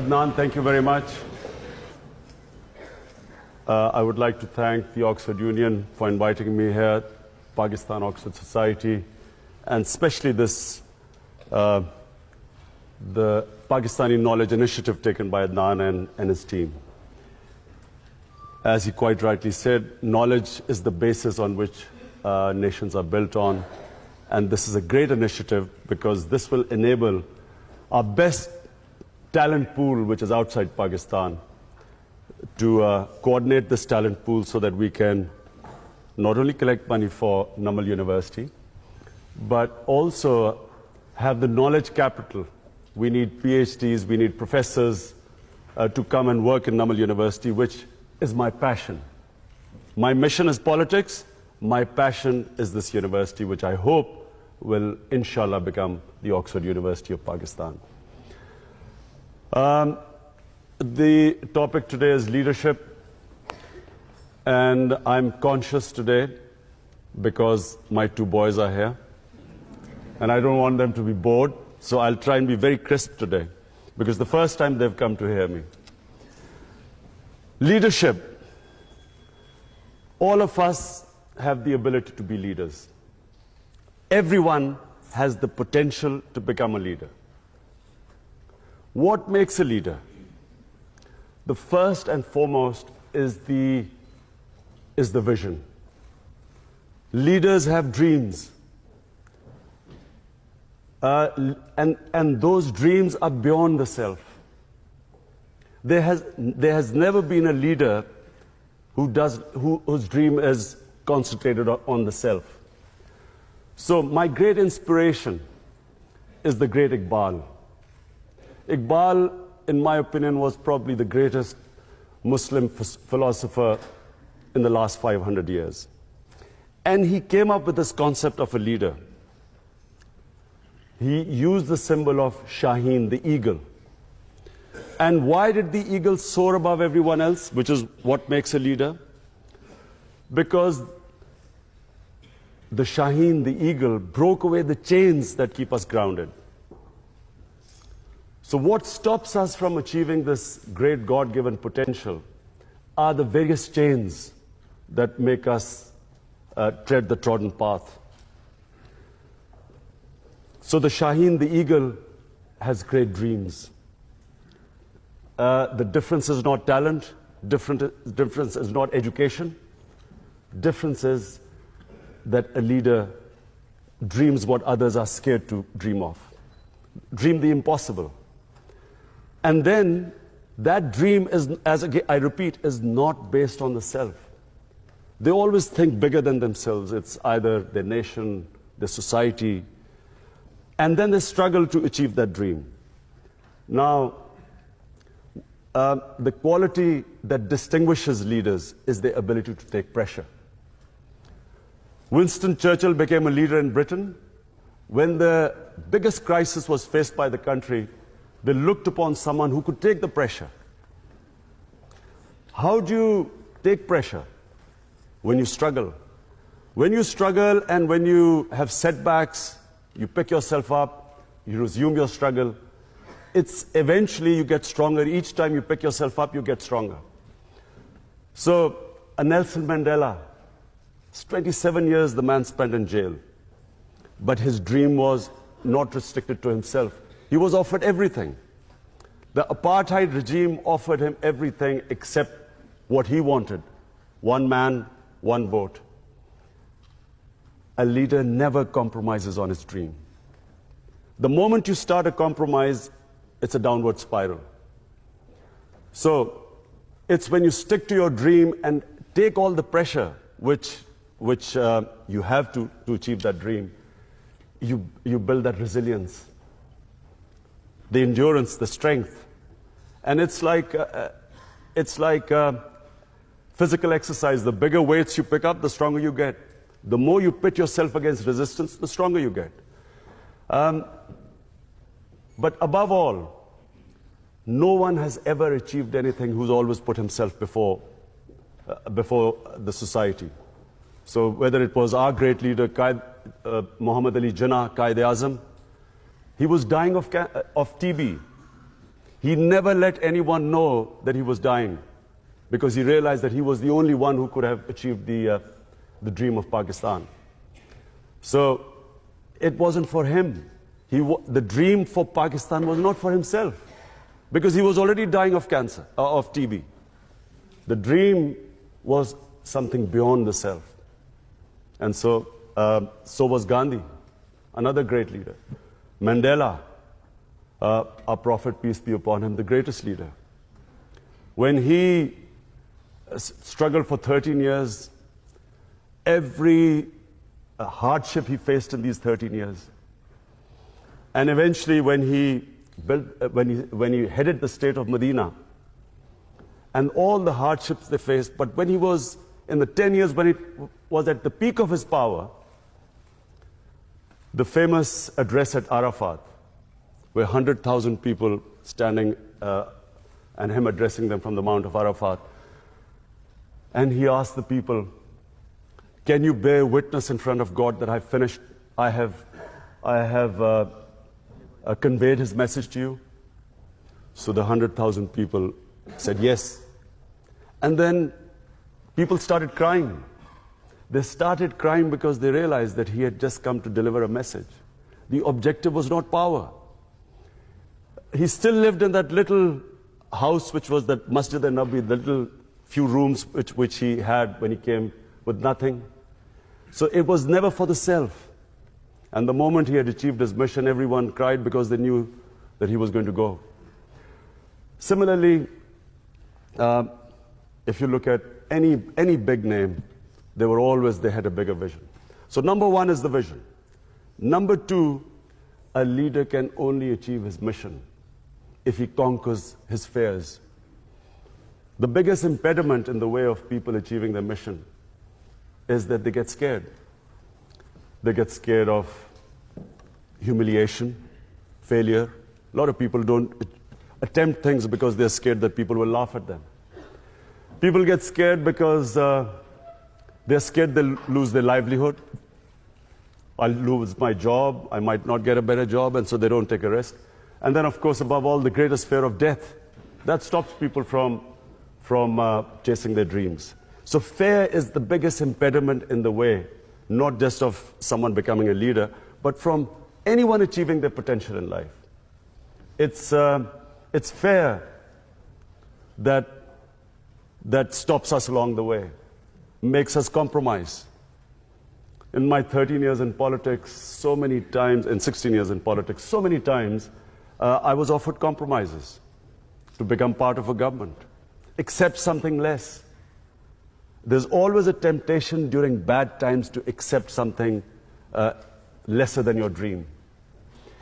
Adnan, thank you very much. I would like to thank the Oxford Union for inviting me here, Pakistan Oxford Society, and especially this, the Pakistani Knowledge Initiative taken by Adnan and his team. As he quite rightly said, knowledge is the basis on which nations are built on, and this is a great initiative because this will enable our best talent pool, which is outside Pakistan, to coordinate this talent pool so that we can not only collect money for Namal University, but also have the knowledge capital. We need PhDs, we need professors to come and work in Namal University, which is my passion. My mission is politics, my passion is this university, which I hope will, inshallah, become the Oxford University of Pakistan. The topic today is leadership, and I'm conscious today because my two boys are here, and I don't want them to be bored, so I'll try and be very crisp today, because the first time they've come to hear me. Leadership. All of us have the ability to be leaders. Everyone has the potential to become a leader. What makes a leader? The first and foremost is the vision. Leaders have dreams. And those dreams are beyond the self. There has never been a leader whose dream is concentrated on the self. So my great inspiration is the great Iqbal. Iqbal, in my opinion, was probably the greatest Muslim philosopher in the last 500 years. And he came up with this concept of a leader. He used the symbol of Shaheen, the eagle. And why did the eagle soar above everyone else, which is what makes a leader? Because the Shaheen, the eagle, broke away the chains that keep us grounded. So what stops us from achieving this great God-given potential are the various chains that make us tread the trodden path. So the Shaheen, the eagle, has great dreams. The difference is not talent, difference is not education. Difference is that a leader dreams what others are scared to dream of. Dream the impossible. And then that dream is, as I repeat, is not based on the self. They always think bigger than themselves. It's either their nation, their society, and then they struggle to achieve that dream. Now, the quality that distinguishes leaders is their ability to take pressure. Winston Churchill became a leader in Britain. When the biggest crisis was faced by the country, they looked upon someone who could take the pressure. How do you take pressure? When you struggle. When you struggle and when you have setbacks, you pick yourself up, you resume your struggle. It's eventually you get stronger. Each time you pick yourself up, you get stronger. So, a Nelson Mandela, it's 27 years the man spent in jail. But his dream was not restricted to himself. He was offered everything. The apartheid regime offered him everything except what he wanted. One man, one vote. A leader never compromises on his dream. The moment you start a compromise, it's a downward spiral. So it's when you stick to your dream and take all the pressure which you have to achieve that dream, you build that resilience, the endurance, the strength. And it's like physical exercise. The bigger weights you pick up, the stronger you get. The more you pit yourself against resistance, the stronger you get. But above all, no one has ever achieved anything who's always put himself before the society. So whether it was our great leader, Muhammad Ali Jinnah, Qaid-e-Azam, he was dying of TB. He never let anyone know that he was dying, because he realized that he was the only one who could have achieved the dream of Pakistan. So it wasn't for him. The dream for Pakistan was not for himself, because he was already dying of cancer, of TB. The dream was something beyond the self. And so was Gandhi, another great leader. Mandela, our prophet, peace be upon him, the greatest leader. When he struggled for 13 years, every hardship he faced in these 13 years, and eventually when he headed the state of Medina, and all the hardships they faced, but when he was in the 10 years when it was at the peak of his power, the famous address at Arafat, where 100,000 people standing and him addressing them from the Mount of Arafat. And he asked the people, can you bear witness in front of God that I have conveyed his message to you? So the 100,000 people said yes. And then people started crying. They started crying because they realized that he had just come to deliver a message. The objective was not power. He still lived in that little house, which was that Masjid al-Nabi, the little few rooms which he had when he came with nothing. So it was never for the self. And the moment he had achieved his mission, everyone cried because they knew that he was going to go. Similarly, if you look at any big name, they had a bigger vision. So number one is the vision. Number two, a leader can only achieve his mission if he conquers his fears. The biggest impediment in the way of people achieving their mission is that they get scared. They get scared of humiliation, failure. A lot of people don't attempt things because they're scared that people will laugh at them. People get scared because they're scared they'll lose their livelihood. I'll lose my job, I might not get a better job, and so they don't take a risk. And then, of course, above all, the greatest fear of death. That stops people from chasing their dreams. So fear is the biggest impediment in the way, not just of someone becoming a leader, but from anyone achieving their potential in life. It's fear that stops us along the way, makes us compromise. In my 13 years in politics, so many times, in 16 years in politics, so many times, I was offered compromises to become part of a government, accept something less. There's always a temptation during bad times to accept something lesser than your dream.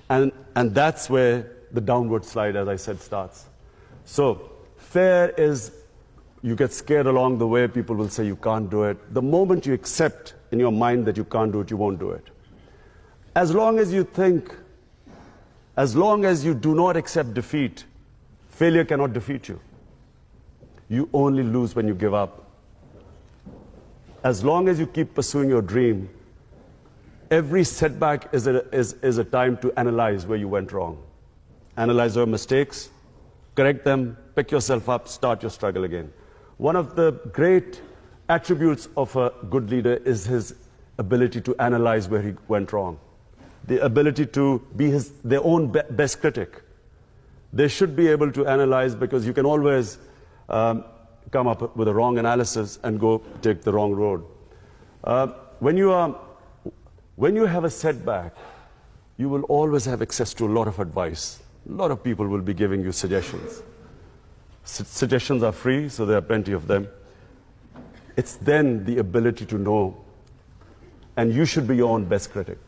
And that's where the downward slide, as I said, starts. So fear is, you get scared along the way, people will say you can't do it. The moment you accept in your mind that you can't do it, you won't do it. As long as you think, as long as you do not accept defeat, failure cannot defeat you. You only lose when you give up. As long as you keep pursuing your dream, every setback is a time to analyze where you went wrong. Analyze your mistakes, correct them, pick yourself up, start your struggle again. One of the great attributes of a good leader is his ability to analyze where he went wrong. The ability to be their own best critic. They should be able to analyze, because you can always come up with a wrong analysis and go take the wrong road. When you have a setback, you will always have access to a lot of advice. A lot of people will be giving you suggestions. Suggestions are free, so there are plenty of them. It's then the ability to know, and you should be your own best critic.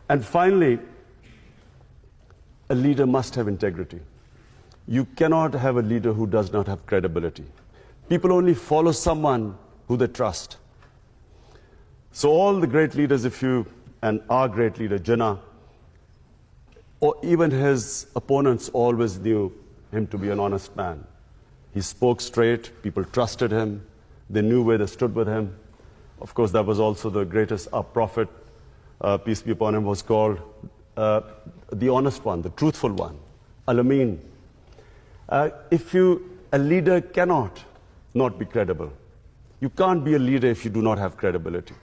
And finally, a leader must have integrity. You cannot have a leader who does not have credibility. People only follow someone who they trust. So all the great leaders, and our great leader, Jinnah, or even his opponents always knew him to be an honest man. He spoke straight, people trusted him, they knew where they stood with him. Of course, that was also the greatest, our prophet, peace be upon him, was called the honest one, the truthful one, Al-Amin. A leader cannot not be credible. You can't be a leader if you do not have credibility.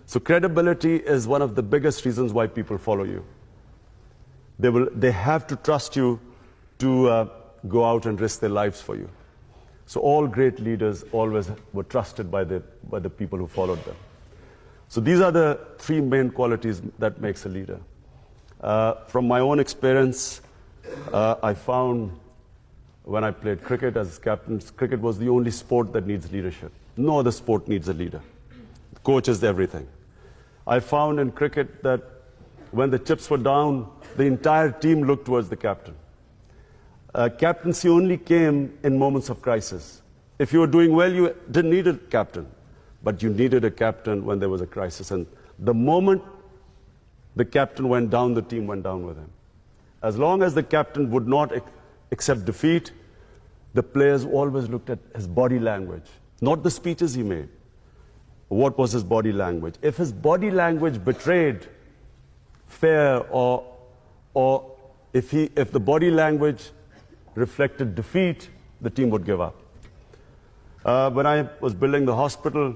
So credibility is one of the biggest reasons why people follow you. They have to trust you to go out and risk their lives for you. So all great leaders always were trusted by the people who followed them. So these are the three main qualities that makes a leader. From my own experience, I found when I played cricket as captain, cricket was the only sport that needs leadership. No other sport needs a leader. The coach is everything. I found in cricket that when the chips were down, the entire team looked towards the captain. Captaincy only came in moments of crisis. If you were doing well, you didn't need a captain, but you needed a captain when there was a crisis. And the moment the captain went down, the team went down with him. As long as the captain would not accept defeat, the players always looked at his body language, not the speeches he made. What was his body language? If his body language betrayed fear or if the body language reflected defeat, the team would give up. When I was building the hospital,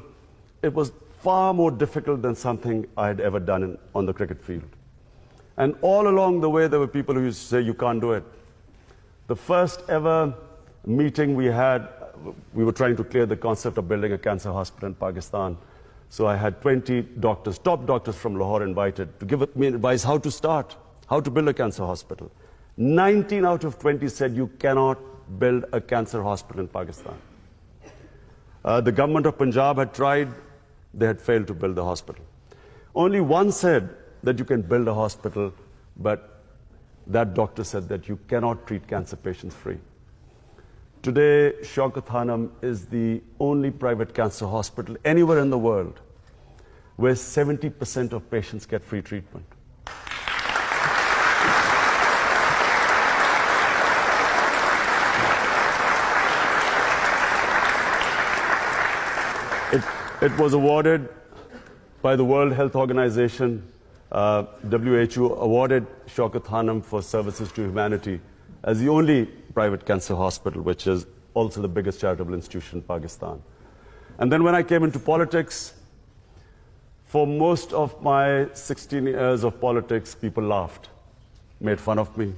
it was far more difficult than something I had ever done on the cricket field. And all along the way, there were people who used to say, you can't do it. The first ever meeting we had, we were trying to clear the concept of building a cancer hospital in Pakistan. So I had 20 doctors, top doctors from Lahore invited to give me advice how to start, how to build a cancer hospital. 19 out of 20 said you cannot build a cancer hospital in Pakistan. The government of Punjab had tried, they had failed to build the hospital. Only one said that you can build a hospital, but that doctor said that you cannot treat cancer patients free. Today, Shaukat Hanum is the only private cancer hospital anywhere in the world where 70% of patients get free treatment. It was awarded by the World Health Organization, WHO awarded Shaukat Hanum for services to humanity as the only private cancer hospital, which is also the biggest charitable institution in Pakistan. And then when I came into politics, for most of my 16 years of politics, people laughed, made fun of me.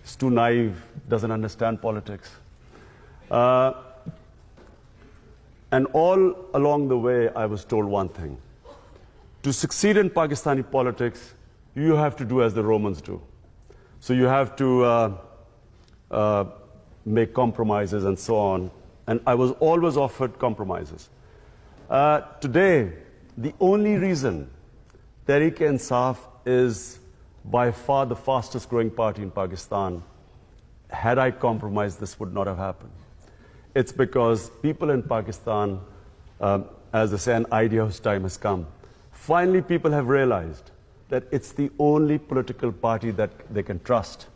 He's too naive, doesn't understand politics. And all along the way, I was told one thing. To succeed in Pakistani politics, you have to do as the Romans do. So you have to make compromises and so on. And I was always offered compromises. Today, the only reason Tehreek-e-Insaf is by far the fastest growing party in Pakistan, had I compromised, this would not have happened. It's because people in Pakistan, as they say, an idea whose time has come. Finally, people have realized that it's the only political party that they can trust.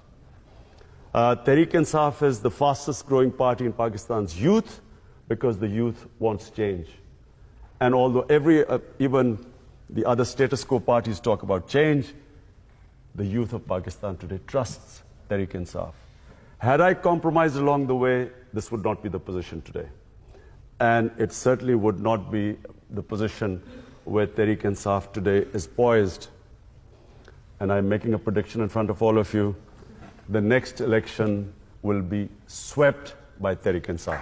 Tehreek-e-Insaf is the fastest growing party in Pakistan's youth because the youth wants change. And although even the other status quo parties talk about change, the youth of Pakistan today trusts Tehreek-e-Insaf. Had I compromised along the way, this would not be the position today. And it certainly would not be the position where Tehreek-e-Insaf today is poised. And I'm making a prediction in front of all of you. The next election will be swept by Tehreek-e-Insaf.